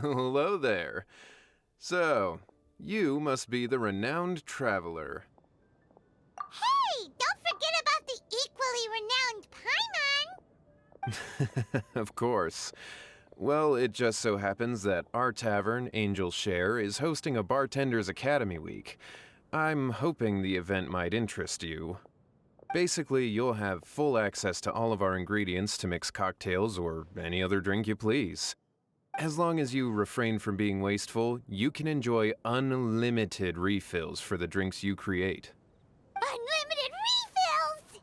Hello there. So, you must be the renowned traveler. Hey, don't forget about the equally renowned Paimon! Of course. Well, it just so happens that our tavern, Angel's Share, is hosting a Bartender's Academy week. I'm hoping the event might interest you. Basically, you'll have full access to all of our ingredients to mix cocktails or any other drink you please. As long as you refrain from being wasteful, you can enjoy unlimited refills for the drinks you create. Unlimited refills!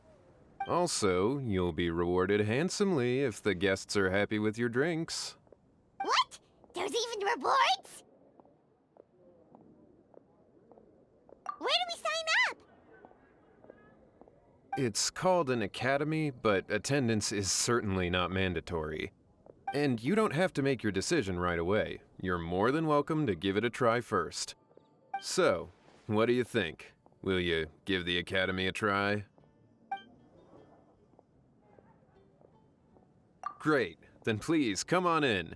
Also, you'll be rewarded handsomely if the guests are happy with your drinks. What? There's even rewards? Where do we sign up? It's called an academy, but attendance is certainly not mandatory. And you don't have to make your decision right away. You're more than welcome to give it a try first. So, what do you think? Will you give the academy a try? Great, then please come on in.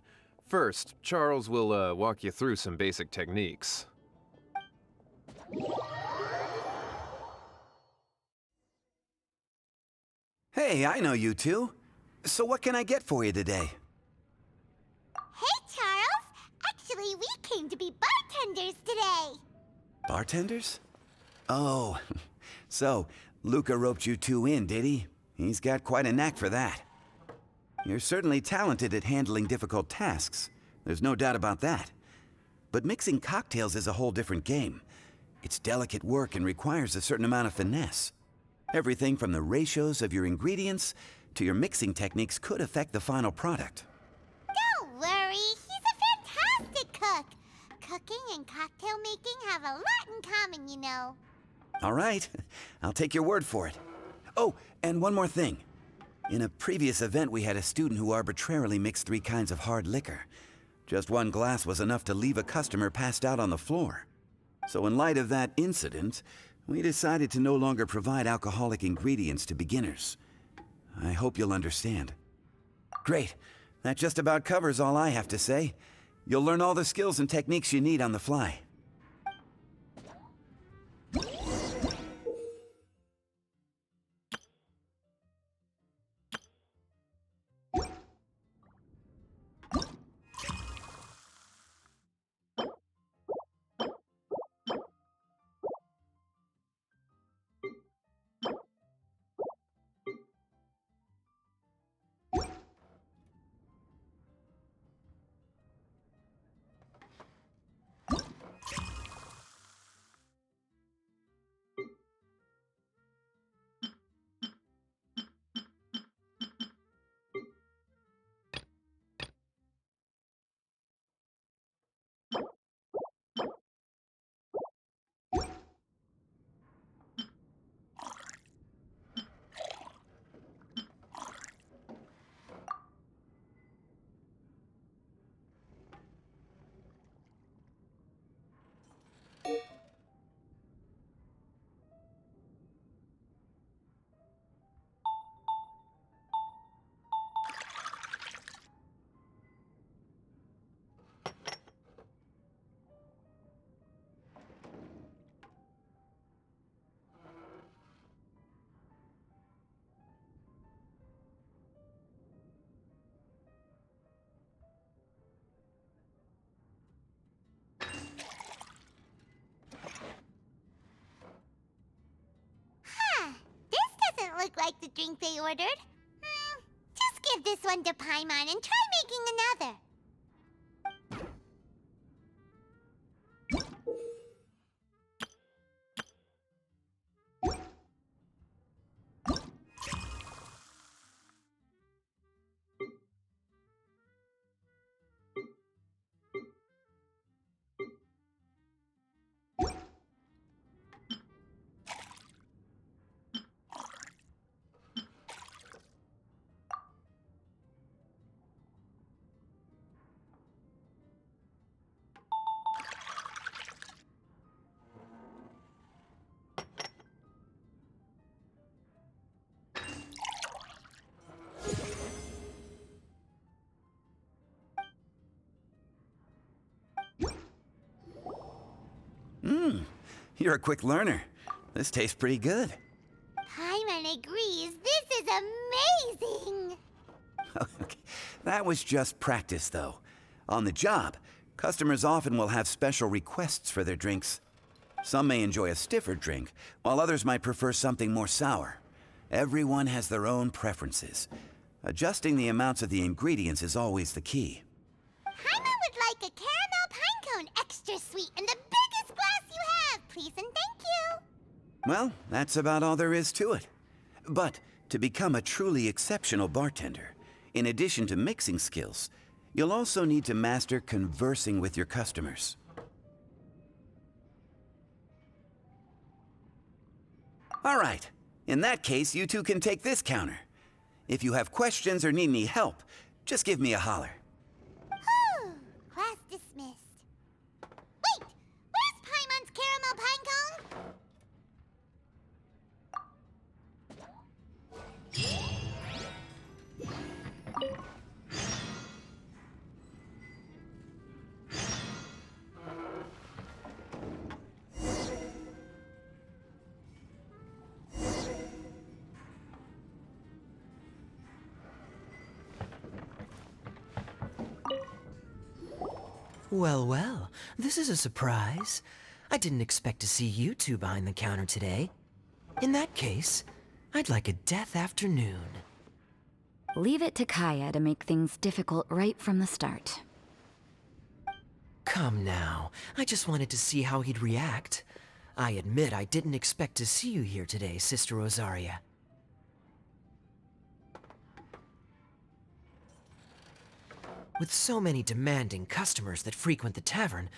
First, Charles will walk you through some basic techniques. Hey, I know you two. So what can I get for you today? Hey, Charles! Actually, we came to be bartenders today! Bartenders? Oh, so Luca roped you two in, did he? He's got quite a knack for that. You're certainly talented at handling difficult tasks. There's no doubt about that. But mixing cocktails is a whole different game. It's delicate work and requires a certain amount of finesse. Everything from the ratios of your ingredients to your mixing techniques could affect the final product. Don't worry, he's a fantastic cook! Cooking and cocktail making have a lot in common, you know. All right, I'll take your word for it. Oh, and one more thing. In a previous event, we had a student who arbitrarily mixed 3 kinds of hard liquor. Just one glass was enough to leave a customer passed out on the floor. So in light of that incident, we decided to no longer provide alcoholic ingredients to beginners. I hope you'll understand. Great. That just about covers all I have to say. You'll learn all the skills and techniques you need on the fly. Huh, this doesn't look like the drink they ordered. Just give this one to Paimon and try making another. You're a quick learner. This tastes pretty good. Paimon agrees. This is amazing. Okay. That was just practice, though. On the job, customers often will have special requests for their drinks. Some may enjoy a stiffer drink, while others might prefer something more sour. Everyone has their own preferences. Adjusting the amounts of the ingredients is always the key. Paimon would like a caramel pine cone extra sweet in the biggest glass you have, please and thank you. Well, that's about all there is to it. But to become a truly exceptional bartender, in addition to mixing skills, you'll also need to master conversing with your customers. All right. In that case, you two can take this counter. If you have questions or need any help, just give me a holler. Whew, class dismissed. Wait, where's Paimon's caramel pine cone? Well, well, this is a surprise. I didn't expect to see you two behind the counter today. In that case, I'd like a death afternoon. Leave it to Kaya to make things difficult right from the start. Come now, I just wanted to see how he'd react. I admit I didn't expect to see you here today, Sister Rosaria. With so many demanding customers that frequent the tavern,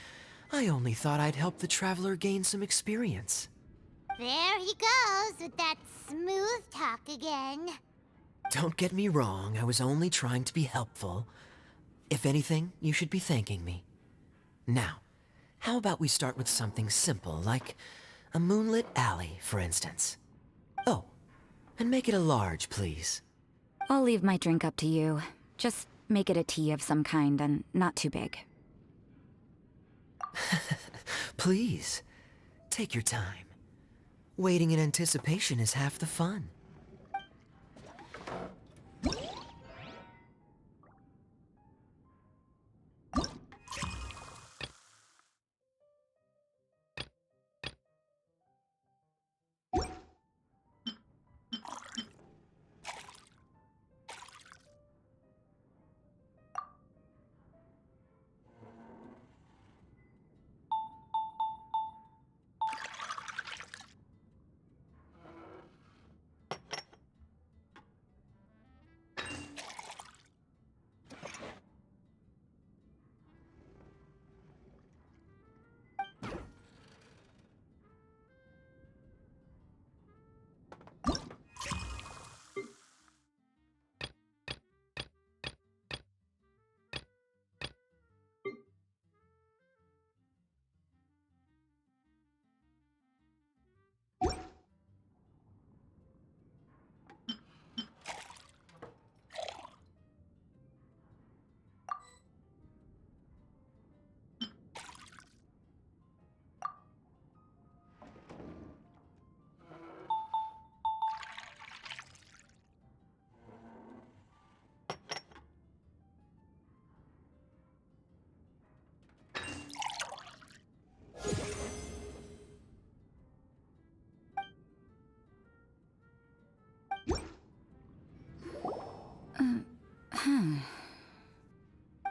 I only thought I'd help the traveler gain some experience. There he goes with that smooth talk again. Don't get me wrong, I was only trying to be helpful. If anything, you should be thanking me. Now, how about we start with something simple, like a moonlit alley, for instance? Oh, and make it a large, please. I'll leave my drink up to you. Just make it a tea of some kind and not too big. Please, take your time. Waiting in anticipation is half the fun.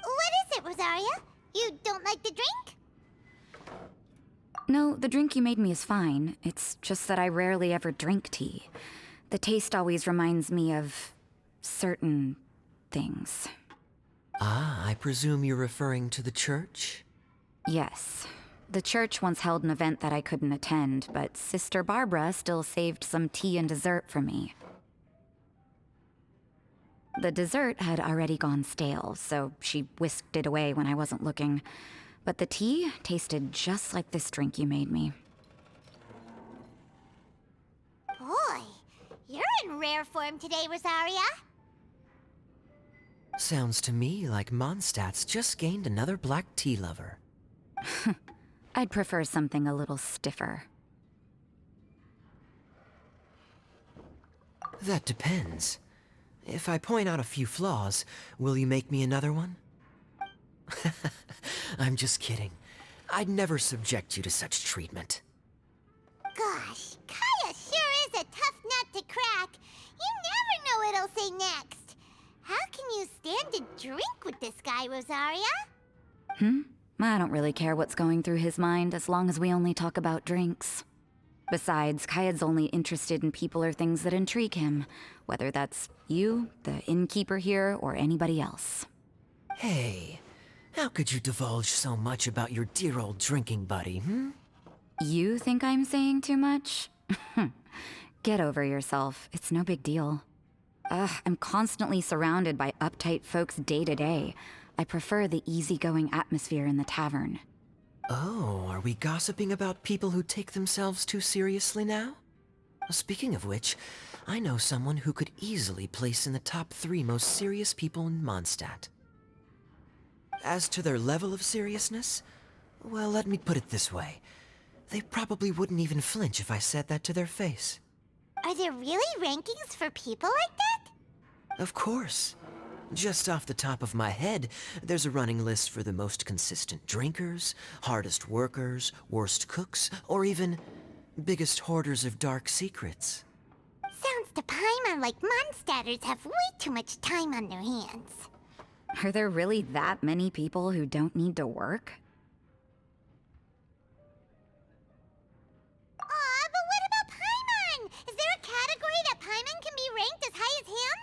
What is it, Rosaria? You don't like the drink? No, the drink you made me is fine. It's just that I rarely ever drink tea. The taste always reminds me of certain things. Ah, I presume you're referring to the church? Yes. The church once held an event that I couldn't attend, but Sister Barbara still saved some tea and dessert for me. The dessert had already gone stale, so she whisked it away when I wasn't looking. But the tea tasted just like this drink you made me. Boy, you're in rare form today, Rosaria. Sounds to me like Mondstadt's just gained another black tea lover. I'd prefer something a little stiffer. That depends. If I point out a few flaws, will you make me another one? I'm just kidding. I'd never subject you to such treatment. Gosh, Kaya sure is a tough nut to crack. You never know what he'll say next. How can you stand to drink with this guy, Rosaria? I don't really care what's going through his mind as long as we only talk about drinks. Besides, Kayad's only interested in people or things that intrigue him, whether that's you, the innkeeper here, or anybody else. Hey, how could you divulge so much about your dear old drinking buddy, You think I'm saying too much? Get over yourself. It's no big deal. I'm constantly surrounded by uptight folks day to day. I prefer the easygoing atmosphere in the tavern. Oh, are we gossiping about people who take themselves too seriously now? Speaking of which, I know someone who could easily place in the top 3 most serious people in Mondstadt. As to their level of seriousness, well, let me put it this way. They probably wouldn't even flinch if I said that to their face. Are there really rankings for people like that? Of course. Just off the top of my head, there's a running list for the most consistent drinkers, hardest workers, worst cooks, or even biggest hoarders of dark secrets. Sounds to Paimon like Mondstadters have way too much time on their hands. Are there really that many people who don't need to work? Aw, but what about Paimon? Is there a category that Paimon can be ranked as high as him?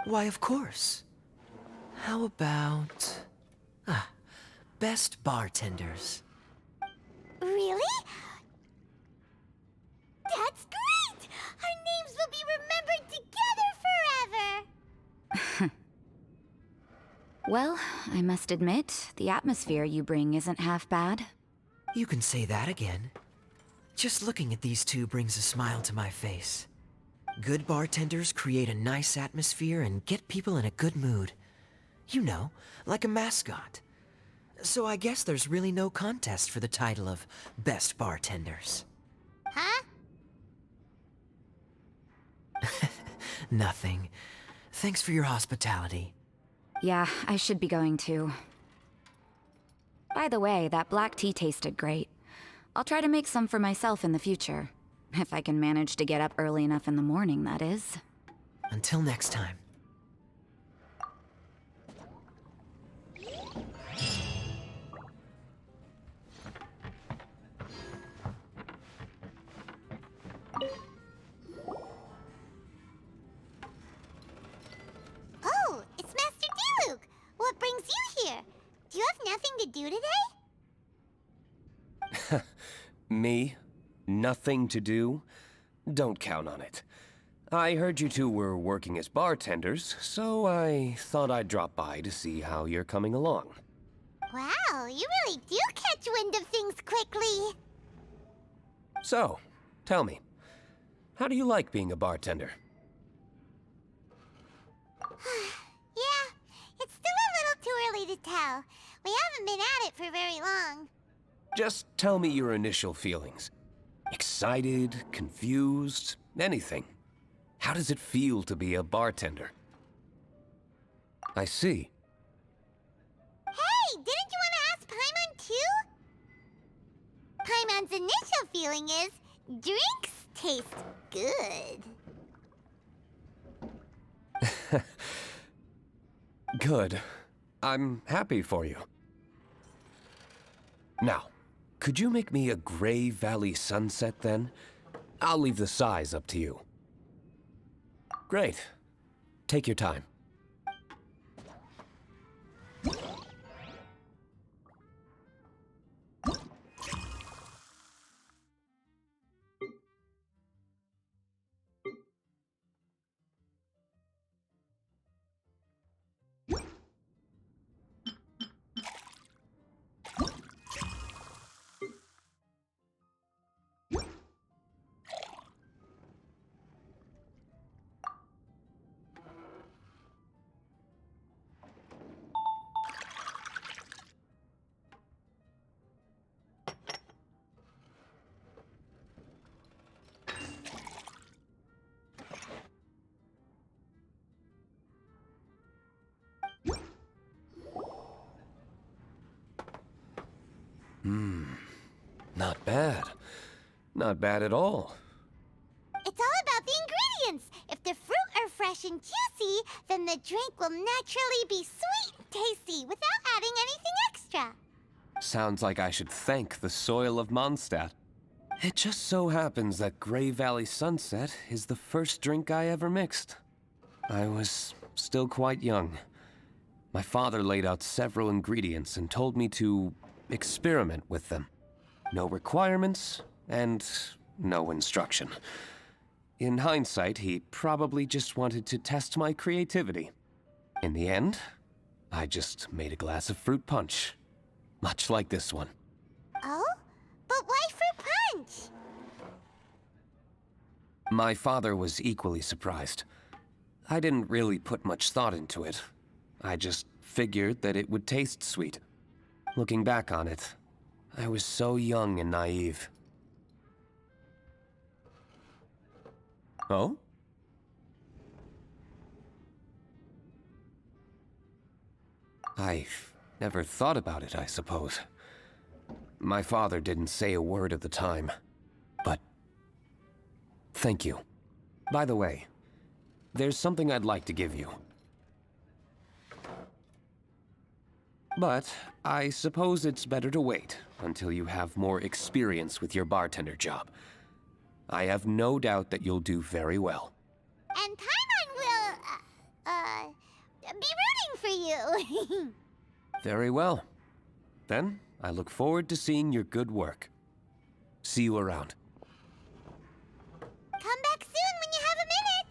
Why, of course. How about... best bartenders. Really? That's great! Our names will be remembered together forever! Well, I must admit, the atmosphere you bring isn't half bad. You can say that again. Just looking at these two brings a smile to my face. Good bartenders create a nice atmosphere and get people in a good mood. You know, like a mascot. So I guess there's really no contest for the title of Best Bartenders. Huh? Nothing. Thanks for your hospitality. Yeah, I should be going too. By the way, that black tea tasted great. I'll try to make some for myself in the future. If I can manage to get up early enough in the morning, that is. Until next time. Oh, it's Master Diluc! What brings you here? Do you have nothing to do today? Me? Nothing to do? Don't count on it. I heard you two were working as bartenders, so I thought I'd drop by to see how you're coming along. Wow, you really do catch wind of things quickly. So, tell me, how do you like being a bartender? Yeah, it's still a little too early to tell. We haven't been at it for very long. Just tell me your initial feelings. Excited, confused, anything. How does it feel to be a bartender? I see. Hey, didn't you want to ask Paimon too? Paimon's initial feeling is, drinks taste good. Good. I'm happy for you. Now, could you make me a Gray Valley sunset then? I'll leave the size up to you. Great. Take your time. Not bad. Not bad at all. It's all about the ingredients. If the fruit are fresh and juicy, then the drink will naturally be sweet and tasty without adding anything extra. Sounds like I should thank the soil of Mondstadt. It just so happens that Grey Valley Sunset is the first drink I ever mixed. I was still quite young. My father laid out several ingredients and told me to experiment with them. No requirements and no instruction. In hindsight, he probably just wanted to test my creativity. In the end, I just made a glass of fruit punch. Much like this one. Oh? But why fruit punch? My father was equally surprised. I didn't really put much thought into it. I just figured that it would taste sweet. Looking back on it, I was so young and naive. Oh? I've never thought about it, I suppose. My father didn't say a word at the time, but thank you. By the way, there's something I'd like to give you. But I suppose it's better to wait until you have more experience with your bartender job. I have no doubt that you'll do very well. And Paimon will, be rooting for you. Very well. Then, I look forward to seeing your good work. See you around. Come back soon when you have a minute.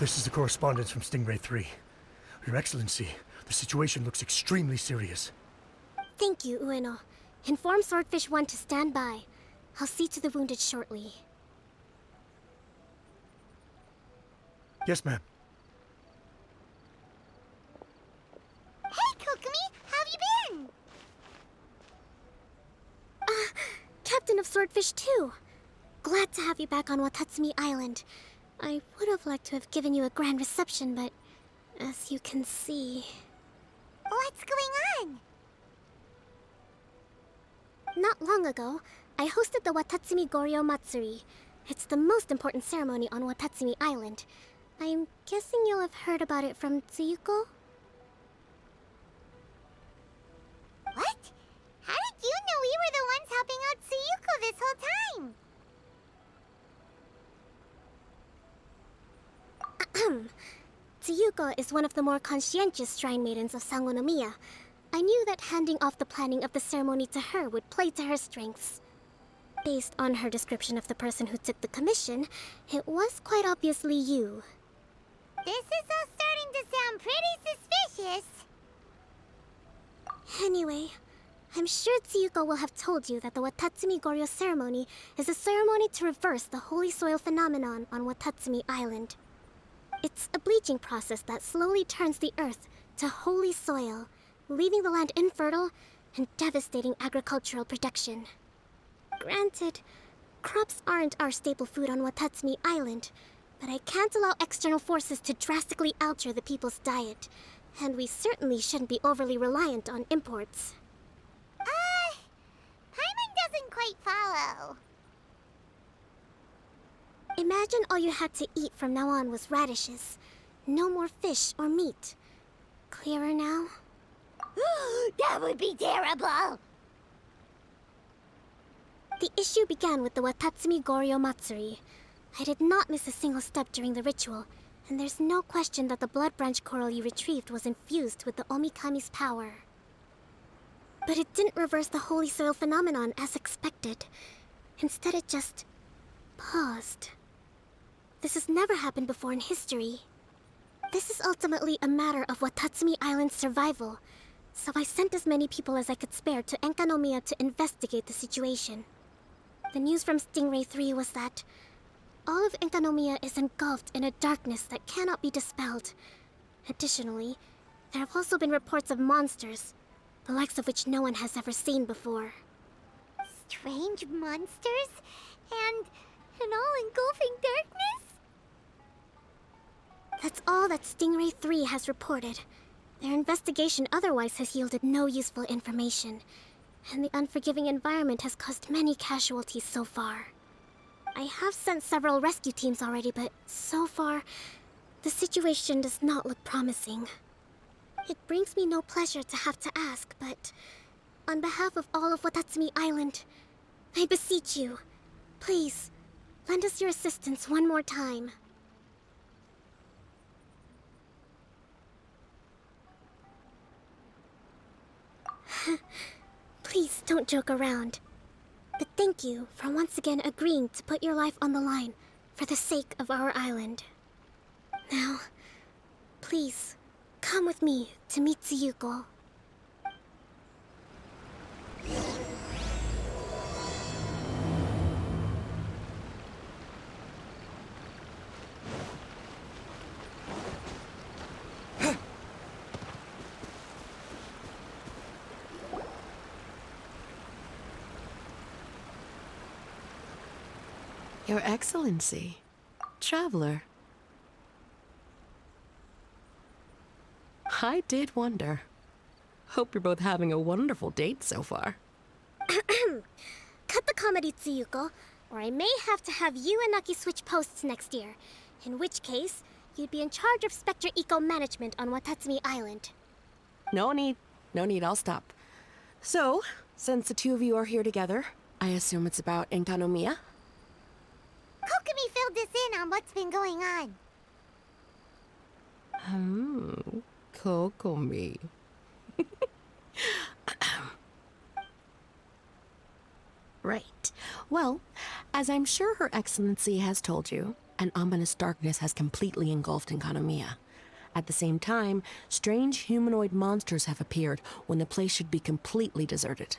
This is the correspondence from Stingray 3. Your Excellency, the situation looks extremely serious. Thank you, Ueno. Inform Swordfish 1 to stand by. I'll see to the wounded shortly. Yes, ma'am. Hey, Kokomi! How have you been? Captain of Swordfish 2. Glad to have you back on Watatsumi Island. I would have liked to have given you a grand reception, but as you can see... What's going on? Not long ago, I hosted the Watatsumi Goryo Matsuri. It's the most important ceremony on Watatsumi Island. I'm guessing you'll have heard about it from Tsuyuko? What? How did you know we were the ones helping out Tsuyuko this whole time? Tsuyuko is one of the more conscientious shrine maidens of Sangonomiya. I knew that handing off the planning of the ceremony to her would play to her strengths. Based on her description of the person who took the commission, it was quite obviously you. This is all starting to sound pretty suspicious. Anyway, I'm sure Tsuyuko will have told you that the Watatsumi Goryo ceremony is a ceremony to reverse the holy soil phenomenon on Watatsumi Island. It's a bleaching process that slowly turns the earth to holy soil, leaving the land infertile and devastating agricultural production. Granted, crops aren't our staple food on Watatsumi Island, but I can't allow external forces to drastically alter the people's diet, and we certainly shouldn't be overly reliant on imports. Paimon doesn't quite follow. Imagine all you had to eat from now on was radishes. No more fish or meat. Clearer now? That would be terrible. The issue began with the Watatsumi Goryo Matsuri. I did not miss a single step during the ritual, and there's no question that the blood branch coral you retrieved was infused with the Omikami's power. But it didn't reverse the holy soil phenomenon as expected. Instead, it just paused. This has never happened before in history. This is ultimately a matter of Watatsumi Island's survival, so I sent as many people as I could spare to Enkanomiya to investigate the situation. The news from Stingray 3 was that all of Enkanomiya is engulfed in a darkness that cannot be dispelled. Additionally, there have also been reports of monsters, the likes of which no one has ever seen before. Strange monsters and an all-engulfing darkness? That's all that Stingray 3 has reported. Their investigation otherwise has yielded no useful information, and the unforgiving environment has caused many casualties so far. I have sent several rescue teams already, but so far, the situation does not look promising. It brings me no pleasure to have to ask, but on behalf of all of Watatsumi Island, I beseech you, please, lend us your assistance one more time. Please don't joke around. But thank you for once again agreeing to put your life on the line for the sake of our island. Now, please, come with me to meet Tsuyuko. Your Excellency, Traveler. I did wonder. Hope you're both having a wonderful date so far. Cut the comedy, Tsuyuko, or I may have to have you and Naki switch posts next year. In which case, you'd be in charge of Spectre Eco Management on Watatsumi Island. No need, I'll stop. So, since the two of you are here together, I assume it's about Enkanomiya? Kokomi filled us in on what's been going on. Kokomi. Right. Well, as I'm sure Her Excellency has told you, an ominous darkness has completely engulfed Enkanomiya. At the same time, strange humanoid monsters have appeared when the place should be completely deserted.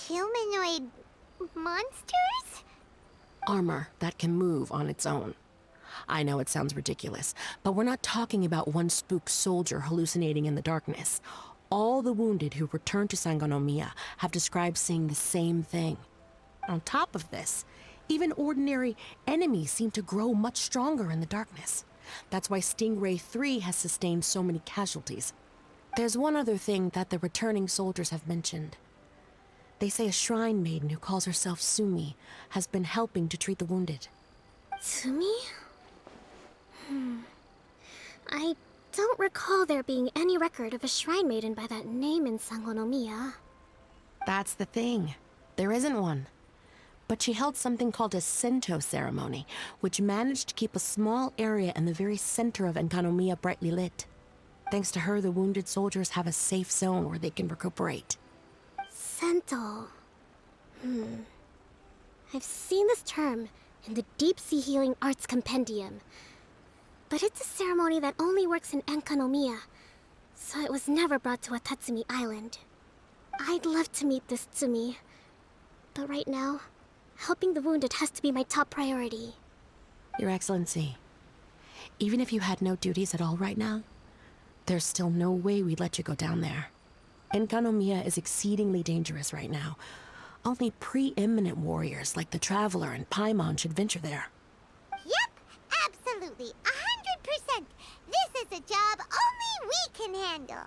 Humanoid monsters? Armor that can move on its own. I know it sounds ridiculous, but we're not talking about one spooked soldier hallucinating in the darkness. All the wounded who returned to Sangonomiya have described seeing the same thing. On top of this, even ordinary enemies seem to grow much stronger in the darkness. That's why Stingray 3 has sustained so many casualties. There's one other thing that the returning soldiers have mentioned. They say a shrine maiden who calls herself Sumi has been helping to treat the wounded. Sumi? I don't recall there being any record of a shrine maiden by that name in Sangonomiya. That's the thing. There isn't one. But she held something called a Sento ceremony, which managed to keep a small area in the very center of Enkanomiya brightly lit. Thanks to her, the wounded soldiers have a safe zone where they can recuperate. Sento. I've seen this term in the Deep Sea Healing Arts Compendium. But it's a ceremony that only works in Enkanomiya, so it was never brought to Watatsumi Island. I'd love to meet this Tsumi, but right now, helping the wounded has to be my top priority. Your Excellency, even if you had no duties at all right now, there's still no way we'd let you go down there. Enkanomiya is exceedingly dangerous right now. Only preeminent warriors like the Traveler and Paimon should venture there. Yep, absolutely, 100%. This is a job only we can handle.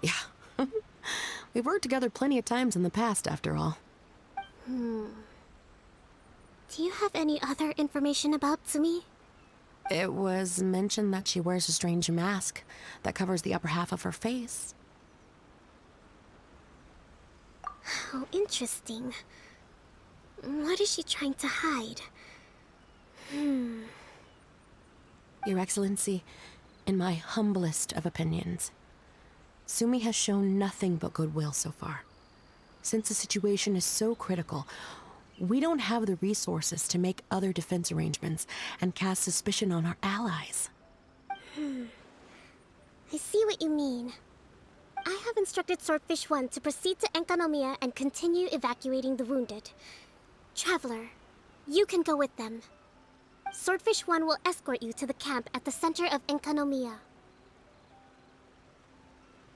Yeah. We've worked together plenty of times in the past, after all. Do you have any other information about Tsumi? It was mentioned that she wears a strange mask that covers the upper half of her face. How interesting. What is she trying to hide? Your Excellency, in my humblest of opinions, Sumi has shown nothing but goodwill so far. Since the situation is so critical, we don't have the resources to make other defense arrangements and cast suspicion on our allies. I see what you mean. I have instructed Swordfish 1 to proceed to Enkanomiya and continue evacuating the wounded. Traveler, you can go with them. Swordfish 1 will escort you to the camp at the center of Enkanomiya.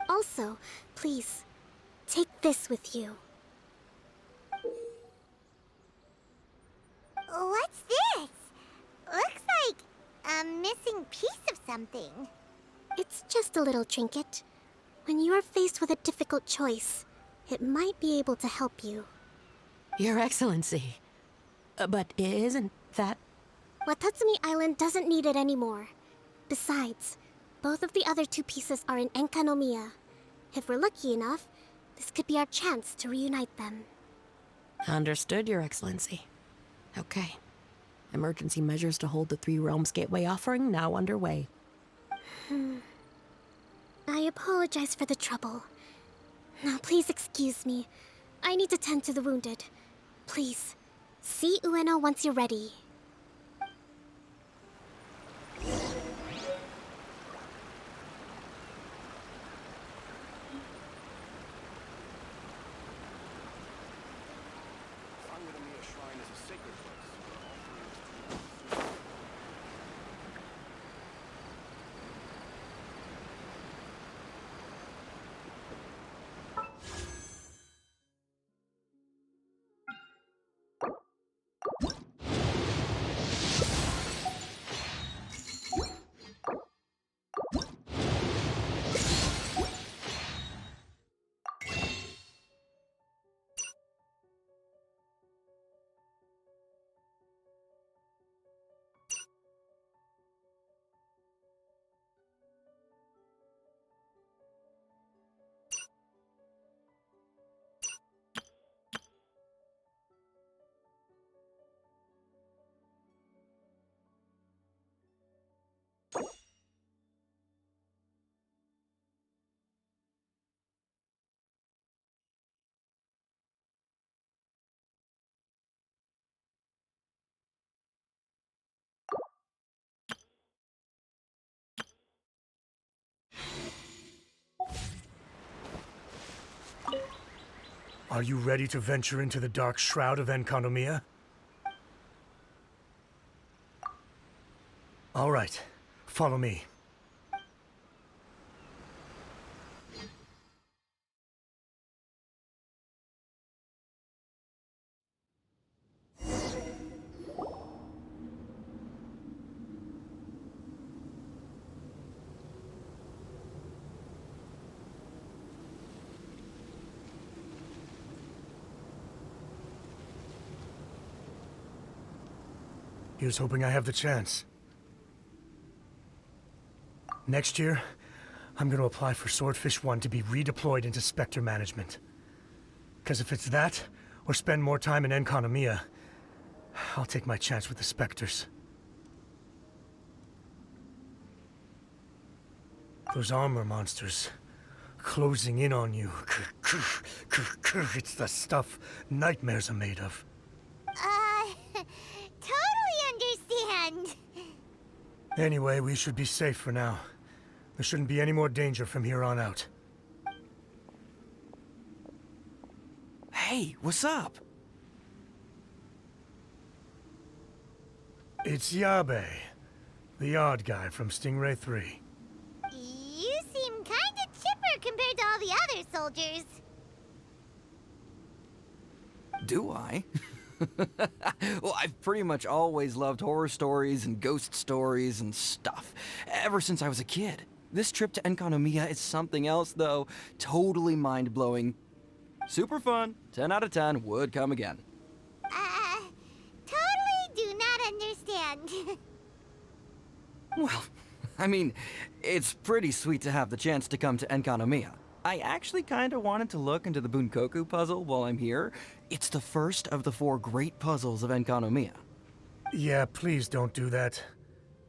Also, please, take this with you. What's this? Looks like a missing piece of something. It's just a little trinket. When you are faced with a difficult choice, it might be able to help you. Your Excellency. But isn't that... Watatsumi Island doesn't need it anymore. Besides, both of the other two pieces are in Enkanomiya. If we're lucky enough, this could be our chance to reunite them. Understood, Your Excellency. Okay. Emergency measures to hold the Three Realms Gateway offering now underway. I apologize for the trouble. Now please excuse me. I need to tend to the wounded. Please, see Ueno once you're ready. Are you ready to venture into the dark shroud of Enkanomiya? All right, follow me. Here's hoping I have the chance. Next year, I'm going to apply for Swordfish 1 to be redeployed into Spectre management. Because if it's that, or spend more time in Enkanomiya, I'll take my chance with the Spectres. Those armor monsters, closing in on you. It's the stuff nightmares are made of. Totally understand. Anyway, we should be safe for now. There shouldn't be any more danger from here on out. Hey, what's up? It's Yabe, the odd guy from Stingray 3. You seem kinda chipper compared to all the other soldiers. Do I? Well, I've pretty much always loved horror stories and ghost stories and stuff, ever since I was a kid. This trip to Enkanomiya is something else, though. Totally mind-blowing. Super fun. 10 out of 10. Would come again. Totally do not understand. Well, I mean, it's pretty sweet to have the chance to come to Enkanomiya. I actually kind of wanted to look into the Bunkoku puzzle while I'm here. It's the first of the 4 great puzzles of Enkanomiya. Yeah, please don't do that.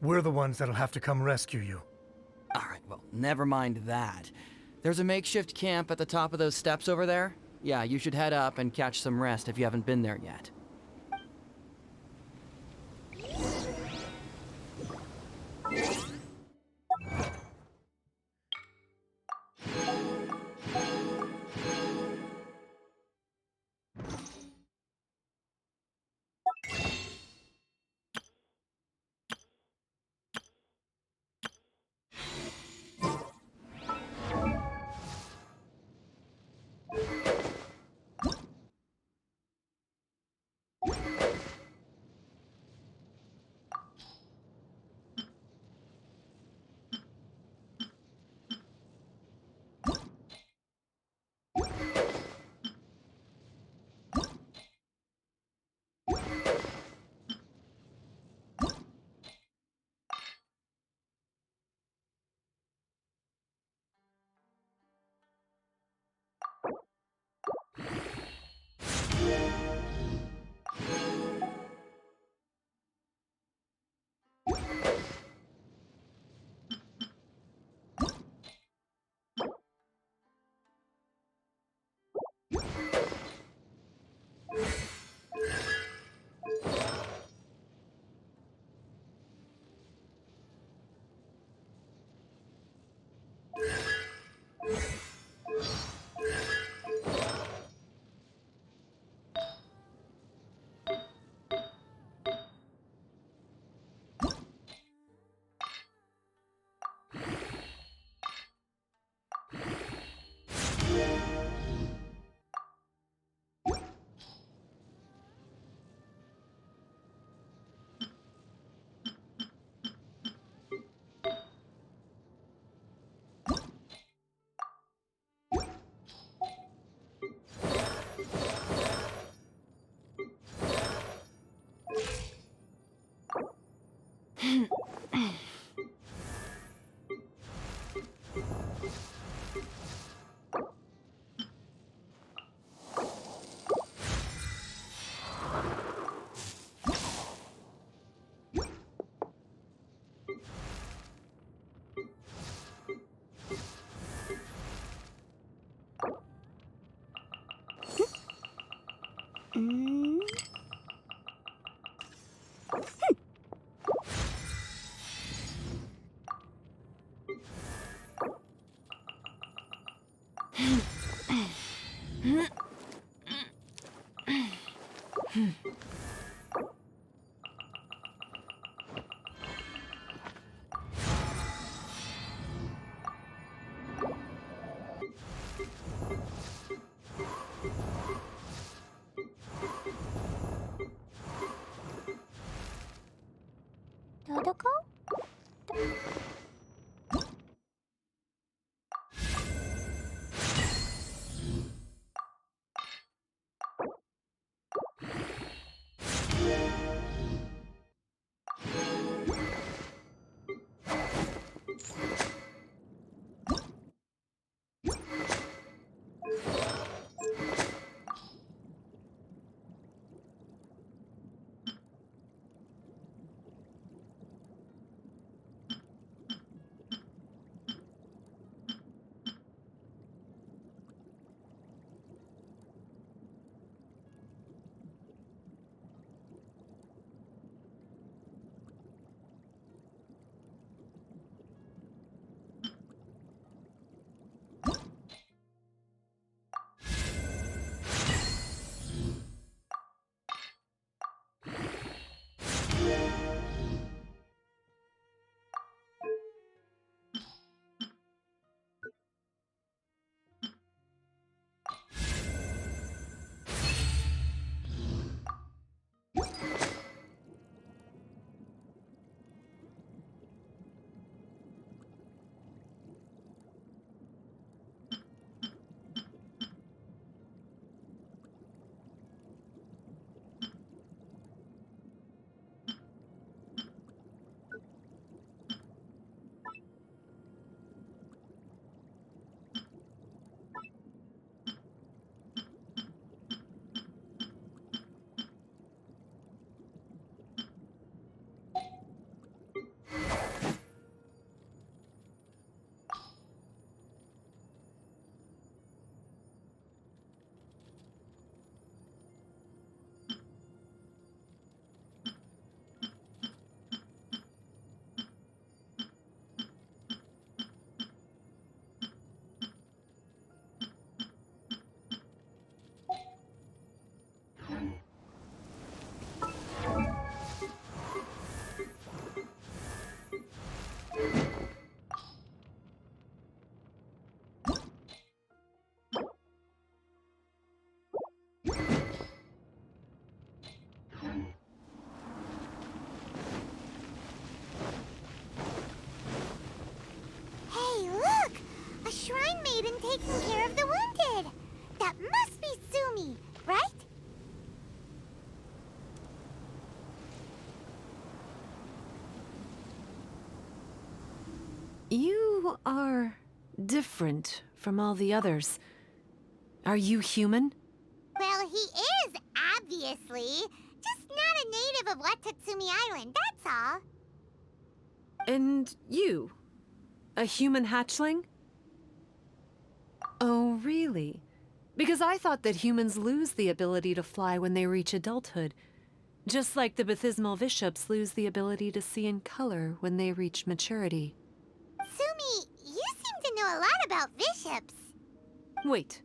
We're the ones that'll have to come rescue you. Alright, well, never mind that. There's a makeshift camp at the top of those steps over there. Yeah, you should head up and catch some rest if you haven't been there yet. Dodoko? Hey, look! A shrine maiden taking care of the wounded! That must be Sumi, right? You are different from all the others. Are you human? Well, he is, obviously. Just not a native of Watatsumi Island, that's all. And you? A human hatchling? Oh, really? Because I thought that humans lose the ability to fly when they reach adulthood. Just like the baptismal bishops lose the ability to see in color when they reach maturity. Sumi, you seem to know a lot about bishops. Wait.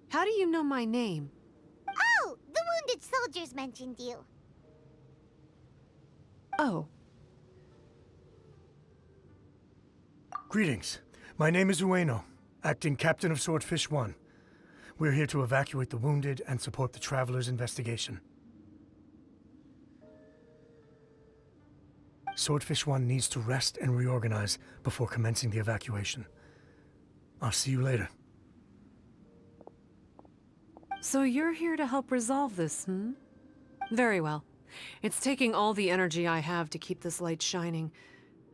How do you know my name? Oh, the wounded soldiers mentioned you. Oh. Greetings. My name is Ueno, acting captain of Swordfish 1. We're here to evacuate the wounded and support the traveler's investigation. Swordfish 1 needs to rest and reorganize before commencing the evacuation. I'll see you later. So you're here to help resolve this, hmm? Very well. It's taking all the energy I have to keep this light shining.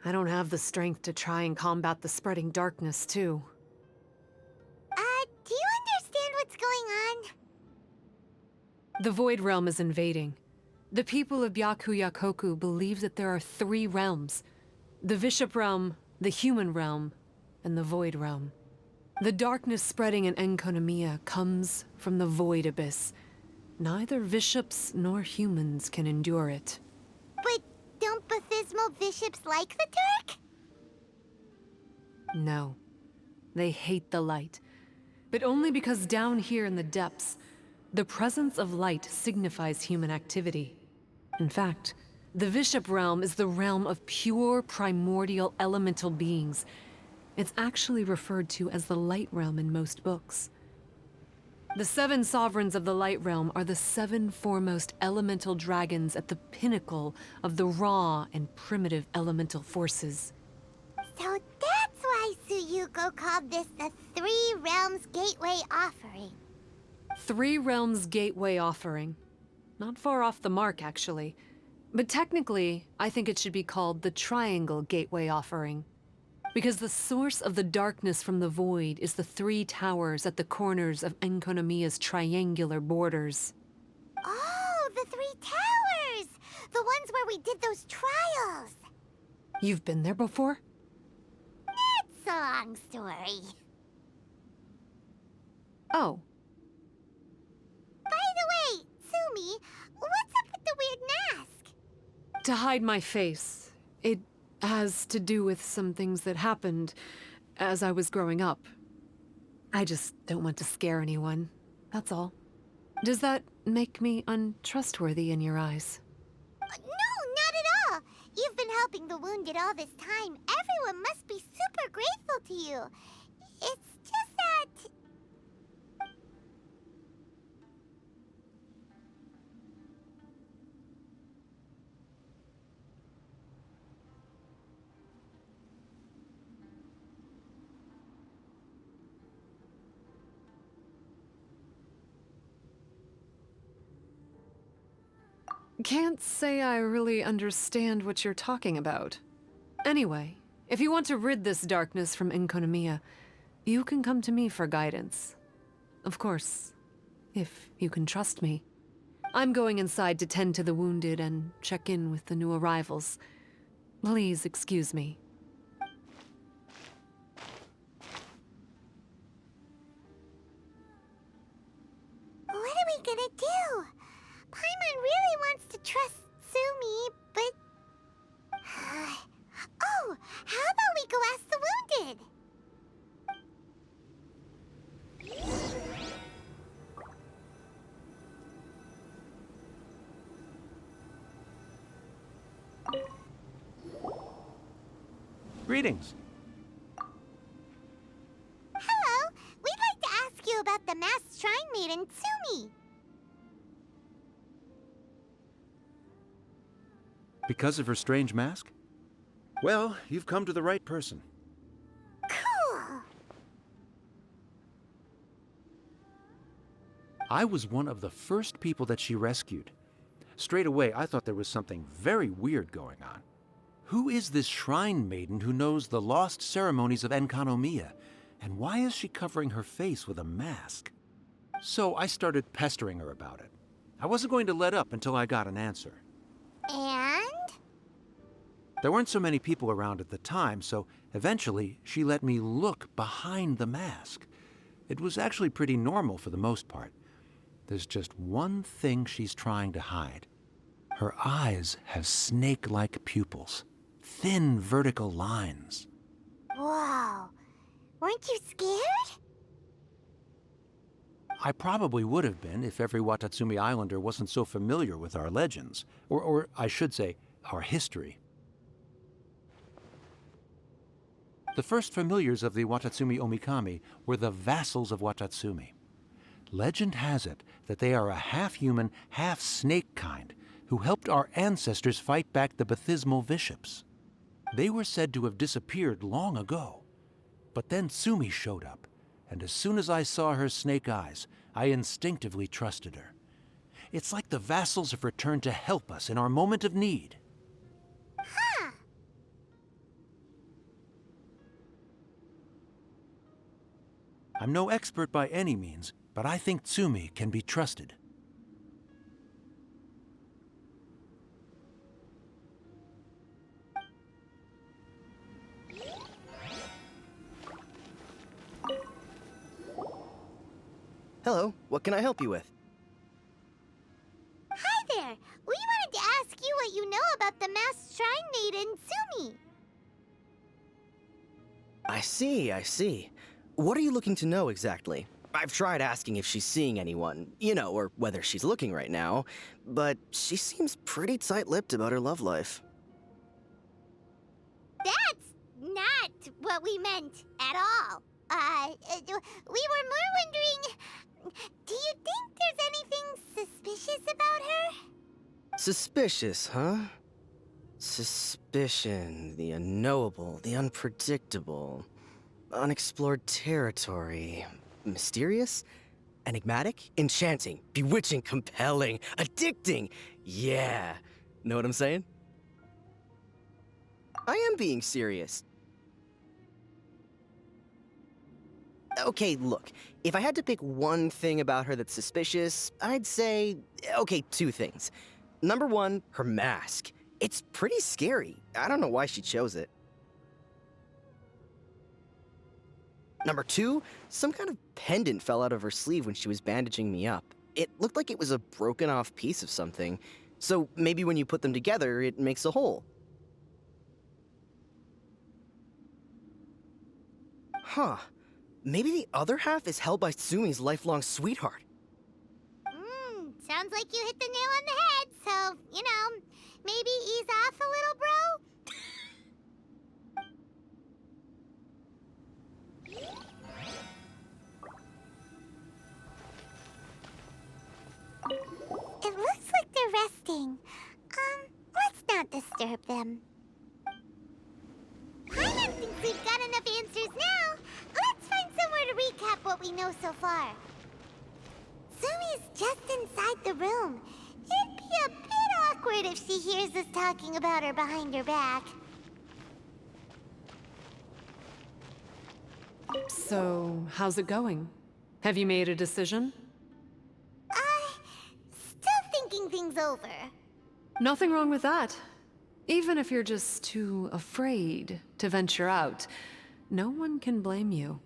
I don't have the strength to try and combat the spreading darkness, too. Do you understand what's going on? The Void Realm is invading. The people of Byakuyakoku believe that there are 3 realms. The Bishop Realm, the Human Realm, and the Void Realm. The darkness spreading in Enkonomiya comes from the Void Abyss. Neither bishops nor humans can endure it. But don't baptismal bishops like the dark? No. They hate the light. But only because down here in the depths, the presence of light signifies human activity. In fact, the Bishop Realm is the realm of pure primordial elemental beings. It's actually referred to as the Light Realm in most books. The 7 sovereigns of the Light Realm are the 7 foremost elemental dragons at the pinnacle of the raw and primitive elemental forces. So that's why Suyuko called this the 3 Realms Gateway Offering. 3 Realms Gateway Offering. Not far off the mark, actually. But technically, I think it should be called the Triangle Gateway Offering. Because the source of the darkness from the void is the 3 towers at the corners of Enkonomiya's triangular borders. Oh, the 3 towers! The ones where we did those trials! You've been there before? It's a long story. Oh. By the way, Sumi, what's up with the weird mask? To hide my face. It has to do with some things that happened as I was growing up. I just don't want to scare anyone, that's all. Does that make me untrustworthy in your eyes? No, not at all. You've been helping the wounded all this time. Everyone must be super grateful to you. It's just that... Can't say I really understand what you're talking about. Anyway, if you want to rid this darkness from Enkonomiya, you can come to me for guidance. Of course, if you can trust me. I'm going inside to tend to the wounded and check in with the new arrivals. Please excuse me. What are we gonna do? Paimon really wants to trust Sumi, but... Oh, how about we go ask the wounded? Greetings. Hello, we'd like to ask you about the masked shrine maiden, Sumi. Because of her strange mask? Well, you've come to the right person. Cool. I was one of the first people that she rescued. Straight away, I thought there was something very weird going on. Who is this shrine maiden who knows the lost ceremonies of Enkanomiya? And why is she covering her face with a mask? So I started pestering her about it. I wasn't going to let up until I got an answer. And? There weren't so many people around at the time, so eventually she let me look behind the mask. It was actually pretty normal for the most part. There's just one thing she's trying to hide. Her eyes have snake-like pupils, thin vertical lines. Whoa. Weren't you scared? I probably would have been if every Watatsumi Islander wasn't so familiar with our legends, or I should say, our history. The first familiars of the Watatsumi Omikami were the vassals of Watatsumi. Legend has it that they are a half-human, half-snake kind who helped our ancestors fight back the Bathismal Bishops. They were said to have disappeared long ago. But then Tsumi showed up, and as soon as I saw her snake eyes, I instinctively trusted her. It's like the vassals have returned to help us in our moment of need. Huh. I'm no expert by any means, but I think Tsumi can be trusted. Hello, what can I help you with? Hi there. We wanted to ask you what you know about the masked shrine maiden, Tsumi. I see. What are you looking to know exactly? I've tried asking if she's seeing anyone, or whether she's looking right now, but she seems pretty tight-lipped about her love life. That's not what we meant at all. We were more wondering, do you think there's anything suspicious about her? Suspicious, huh? Suspicion, the unknowable, the unpredictable, unexplored territory. Mysterious? Enigmatic? Enchanting, bewitching, compelling, addicting. Yeah. Know what I'm saying? I am being serious. Okay, look, if I had to pick one thing about her that's suspicious, I'd say, okay, two things. Number one, her mask. It's pretty scary. I don't know why she chose it. Number two, some kind of pendant fell out of her sleeve when she was bandaging me up. It looked like it was a broken off piece of something. So maybe when you put them together, it makes a whole. Huh. Maybe the other half is held by Tsumi's lifelong sweetheart. Sounds like you hit the nail on the head, so, maybe ease off a little, bro? It looks like they're resting. Let's not disturb them. Paimon thinks we've got enough answers now. Let's find somewhere to recap what we know so far. Sumi's just inside the room. It'd be a bit awkward if she hears us talking about her behind her back. So, how's it going? Have you made a decision? Still thinking things over. Nothing wrong with that. Even if you're just too afraid to venture out, no one can blame you.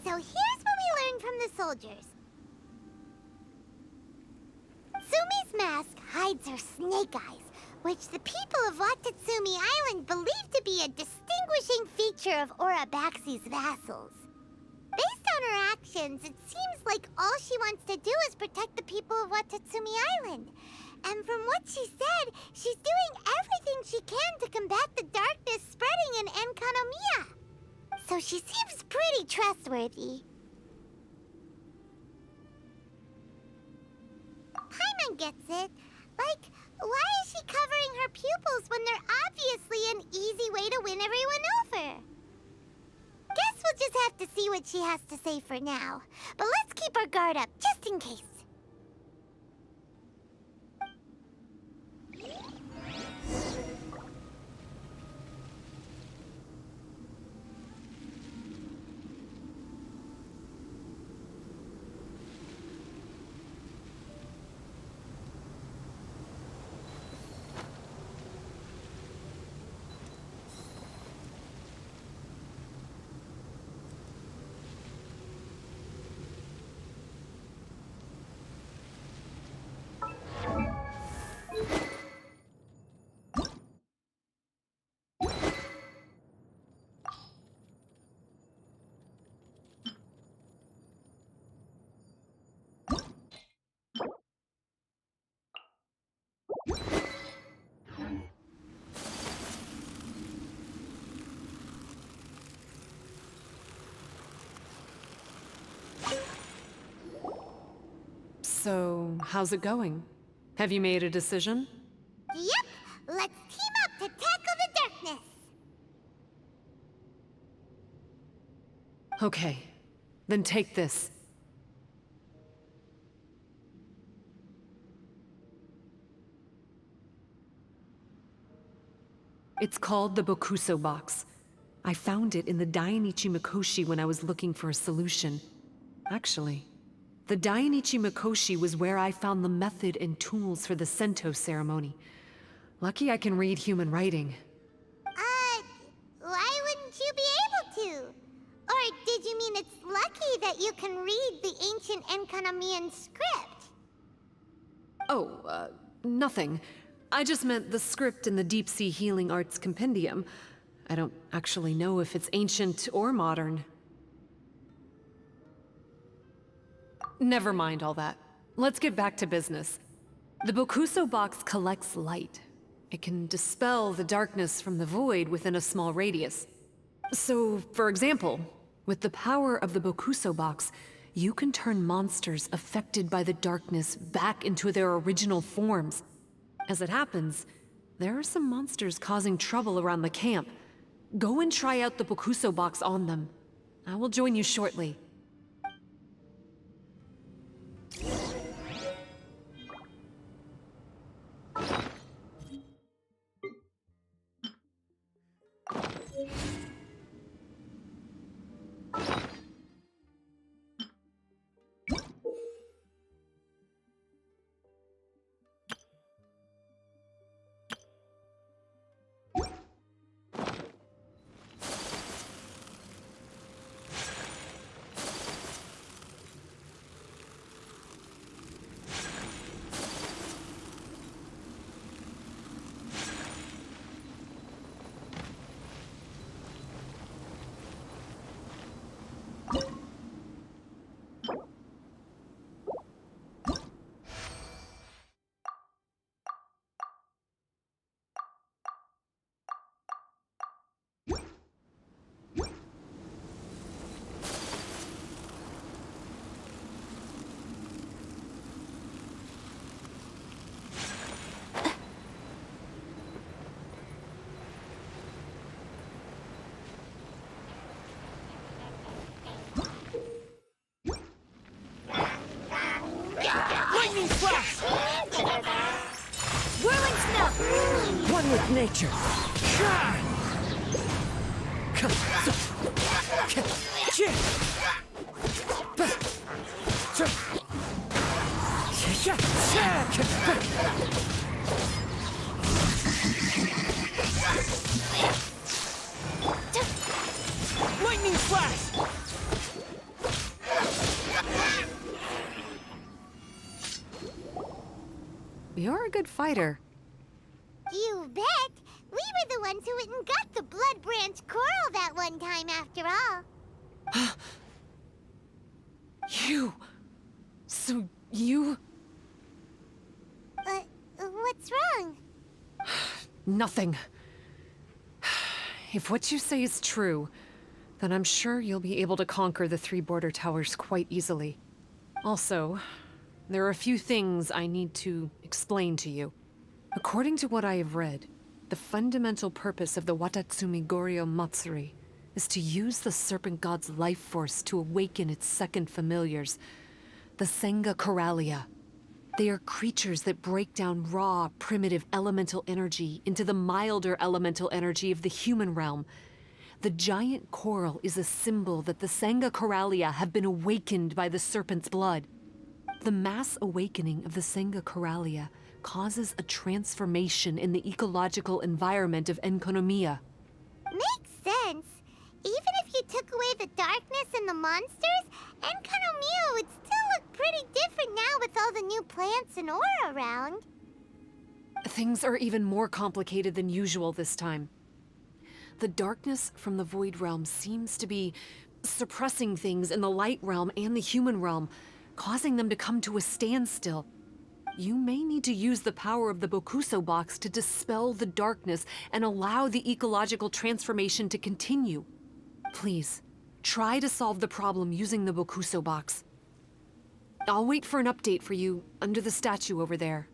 So here's what we learned from the soldiers. Sumi's mask hides her snake eyes, which the people of Watatsumi Island believe to be a distinguishing feature of Orabaxi's vassals. Based on her actions, it seems like all she wants to do is protect the people of Watatsumi Island. And from what she said, she's doing everything she can to combat the darkness spreading in Enkanomiya. So she seems pretty trustworthy. Paimon gets it. Like, why is she covering her pupils when they're obviously an easy way to win everyone over? Guess we'll just have to see what she has to say for now. But let's keep our guard up, just in case. So, how's it going? Have you made a decision? Yep! Let's team up to tackle the darkness! Okay, then take this. It's called the Bokuso box. I found it in the Dainichi Mikoshi when I was looking for a solution. Actually, the Dainichi Mikoshi was where I found the method and tools for the Sento ceremony. Lucky I can read human writing. Why wouldn't you be able to? Or did you mean it's lucky that you can read the ancient Enkanamian script? Oh, nothing. I just meant the script in the Deep Sea Healing Arts Compendium. I don't actually know if it's ancient or modern. Never mind all that. Let's get back to business. The Bokuso box collects light. It can dispel the darkness from the void within a small radius. So, for example, with the power of the Bokuso box, you can turn monsters affected by the darkness back into their original forms. As it happens, there are some monsters causing trouble around the camp. Go and try out the Bokuso box on them. I will join you shortly. Lightning flash! Whirling snow! One with nature. Lightning flash! You're a good fighter. You bet! We were the ones who went and got the Blood Branch Coral that one time, after all. You... So you... What's wrong? Nothing. If what you say is true, then I'm sure you'll be able to conquer the 3 border towers quite easily. Also, there are a few things I need to explain to you. According to what I have read, the fundamental purpose of the Watatsumi Goryo Matsuri is to use the Serpent God's life force to awaken its second familiars, the Senga Coralia. They are creatures that break down raw, primitive elemental energy into the milder elemental energy of the human realm. The giant coral is a symbol that the Senga Coralia have been awakened by the serpent's blood. The mass awakening of the Senga Coralia causes a transformation in the ecological environment of Enkonomiya. Makes sense. Even if you took away the darkness and the monsters, Enkonomiya would still look pretty different now with all the new plants and aura around. Things are even more complicated than usual this time. The darkness from the Void Realm seems to be suppressing things in the Light Realm and the human realm, causing them to come to a standstill. You may need to use the power of the Bokuso box to dispel the darkness and allow the ecological transformation to continue. Please, try to solve the problem using the Bokuso box. I'll wait for an update for you under the statue over there.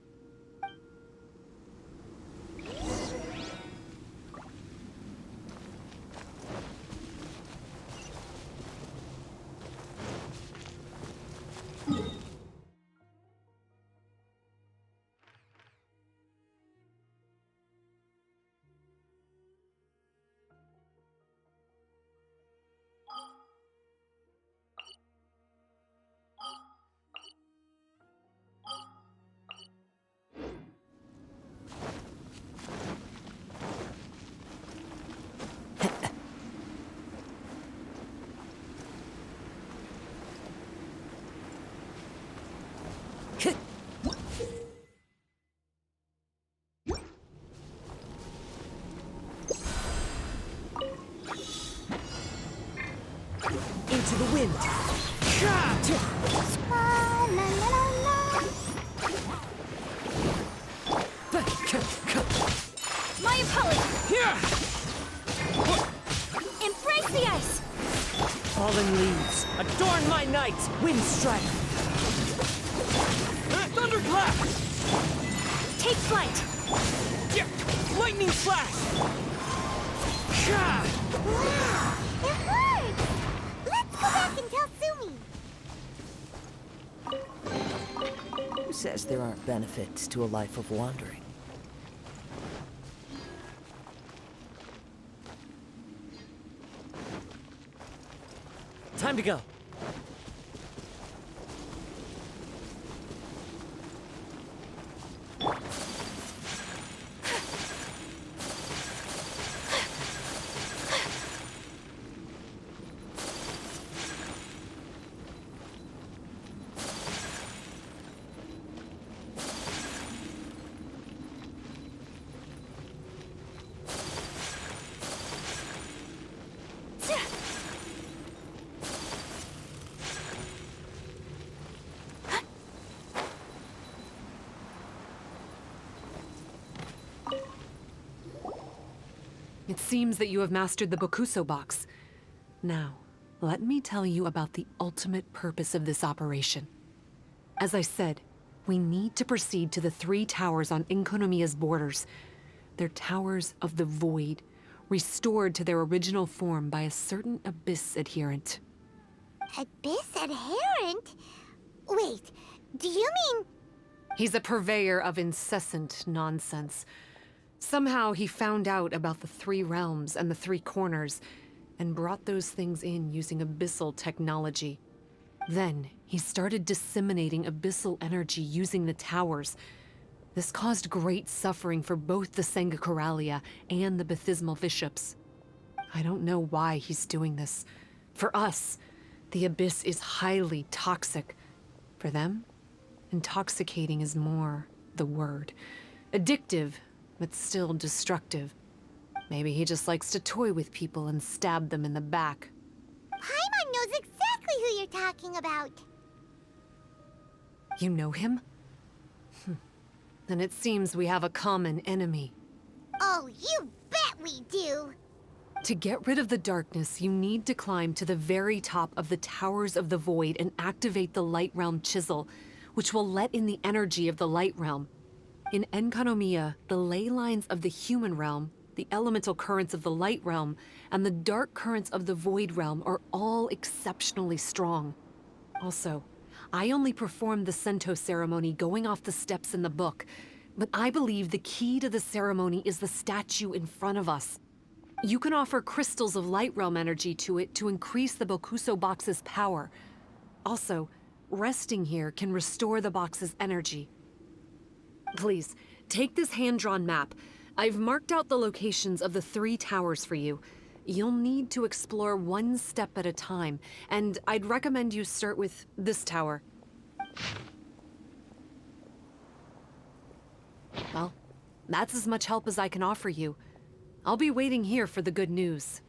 Into the wind. My apologies! Embrace the ice! Fallen leaves, adorn my night. Wind strike. Thunderclap. Take flight! Lightning flash. Wow! It hurts! Let's go back and tell Sumi! Who says there aren't benefits to a life of wandering? Time to go. It seems that you have mastered the Bokuso box. Now, let me tell you about the ultimate purpose of this operation. As I said, we need to proceed to the 3 towers on Enkonomiya's borders. They're towers of the void, restored to their original form by a certain Abyss adherent. Abyss adherent? Wait, do you mean... He's a purveyor of incessant nonsense. Somehow he found out about the 3 realms and the 3 corners, and brought those things in using abyssal technology. Then he started disseminating abyssal energy using the towers. This caused great suffering for both the Senga Coralia and the Baptismal Bishops. I don't know why he's doing this. For us, the Abyss is highly toxic. For them, intoxicating is more the word. Addictive, but still destructive. Maybe he just likes to toy with people and stab them in the back. Paimon knows exactly who you're talking about. You know him? Then it seems we have a common enemy. Oh, you bet we do! To get rid of the darkness, you need to climb to the very top of the Towers of the Void and activate the Light Realm Chisel, which will let in the energy of the Light Realm. In Enkanomiya, the ley lines of the human realm, the elemental currents of the Light Realm, and the dark currents of the Void Realm are all exceptionally strong. Also, I only performed the Sento ceremony going off the steps in the book, but I believe the key to the ceremony is the statue in front of us. You can offer crystals of Light Realm energy to it to increase the Bokuso box's power. Also, resting here can restore the box's energy. Please, take this hand-drawn map. I've marked out the locations of the 3 towers for you. You'll need to explore one step at a time, and I'd recommend you start with this tower. Well, that's as much help as I can offer you. I'll be waiting here for the good news.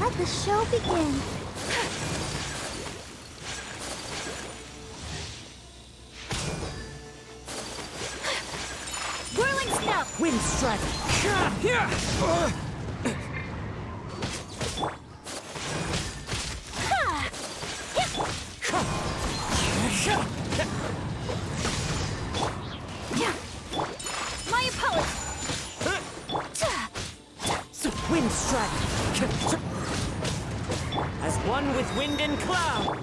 Let the show begin. Whirling snow! Wind strike! My apologies! Wind strike! As one with wind and cloud!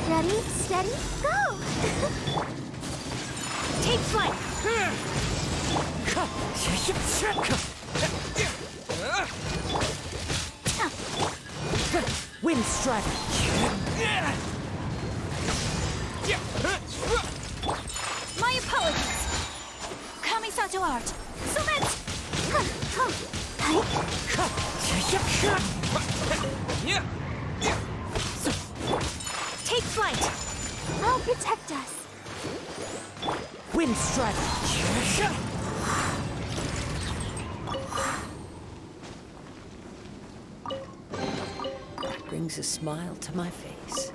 Ready, steady, go! Take flight! Wind strike! My apologies! Kamisato art! Sumet! Take flight! I'll protect us! Wind strike! That brings a smile to my face.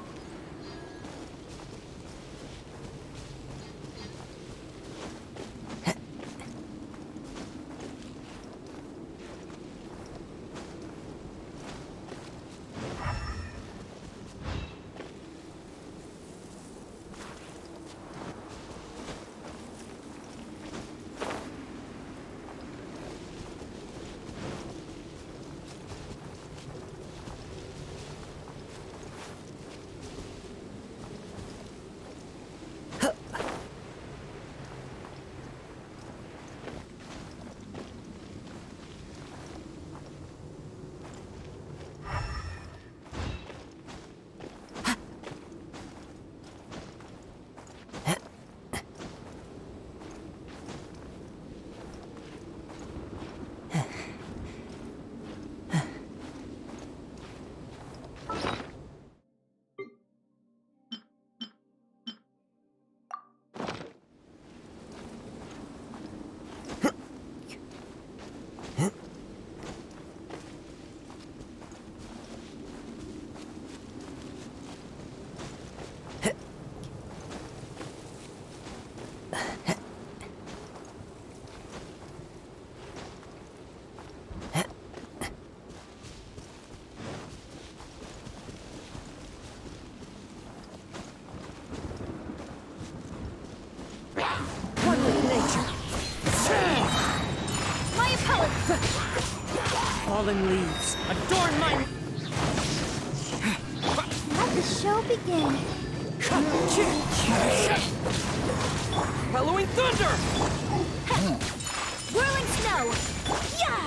Fallen leaves, adorn my... Let the show begin. Bellowing thunder! Whirling snow! Yeah!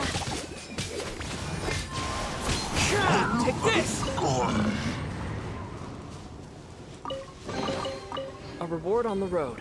Take this! A reward on the road.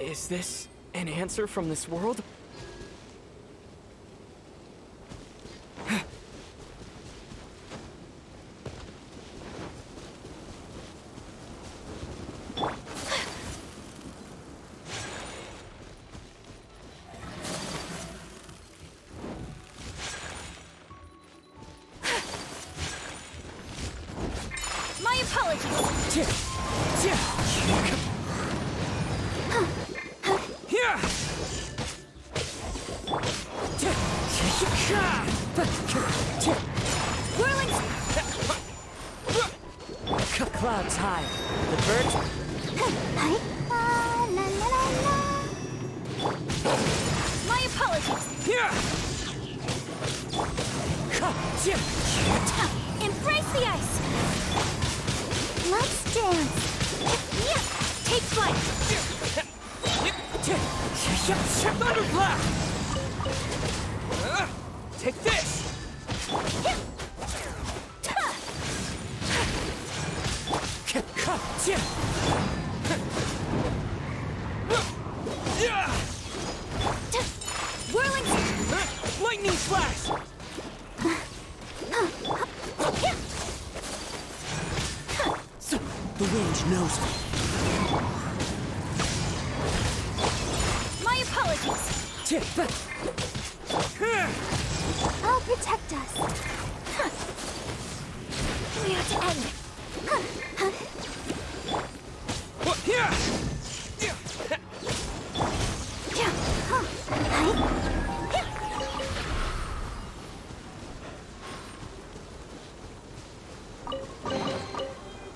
Is this an answer from this world? My apologies! Whirling... Clouds high. The birds... La, la, la, la. My apologies! Embrace the ice! Let's dance! Yeah. Take flight! Thunderblast! Take this! Whirling... Lightning flash! The wind knows me. My apologies! I'll protect us. We have to end.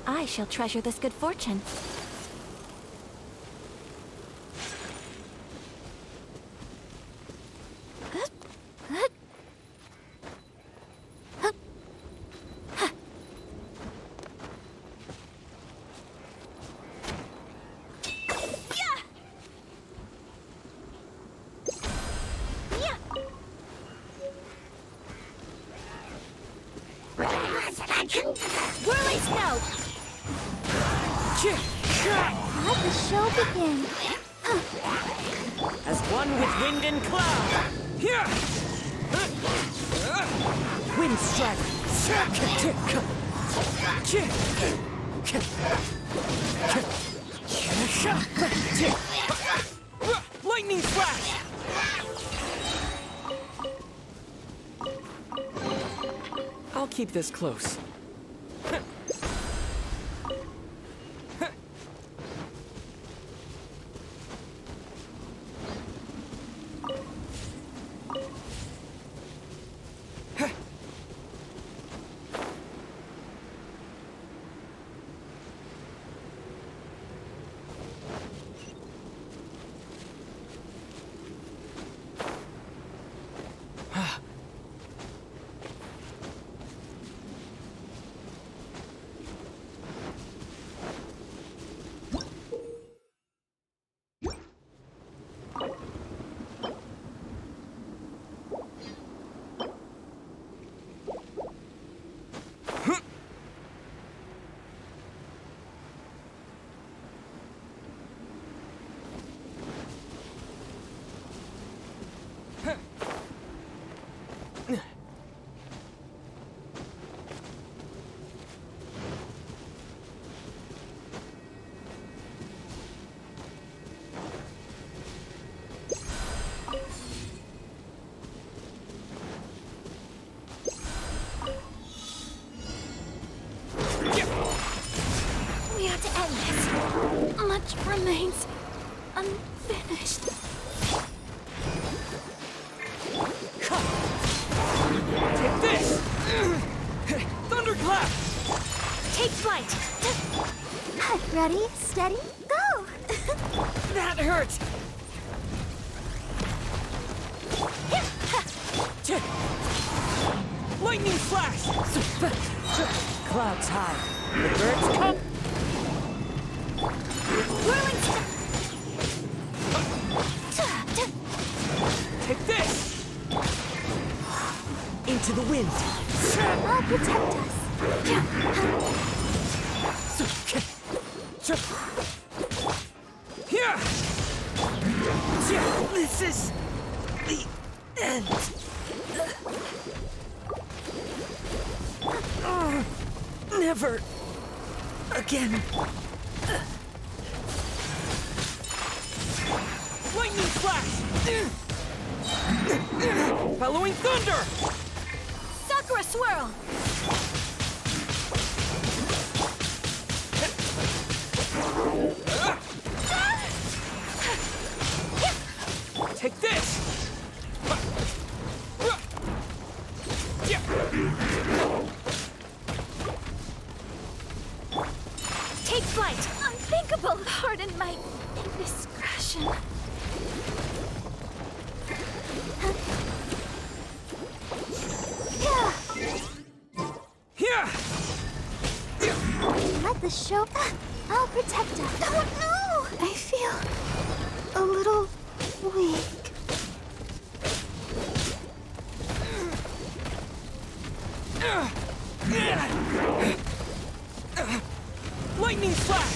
I shall treasure this good fortune. Whirling snow! Let the show begin. As one with wind and cloud. Wind strike. Lightning flash. I'll keep this close. much remains unfinished. Take this! Thunderclap! Take flight! Ready, steady, go! That hurts! Lightning flash! Clouds high. The birds come. Whirling Take this! Into the wind. I'll protect us. Here! This is the end. Never again. Lightning flash! Bellowing thunder! Sakura swirl! Take this! Take flight! Unthinkable! Pardon my indiscretion. Here! Let the show. I'll protect us. Oh no! I feel a little weak. Lightning flash!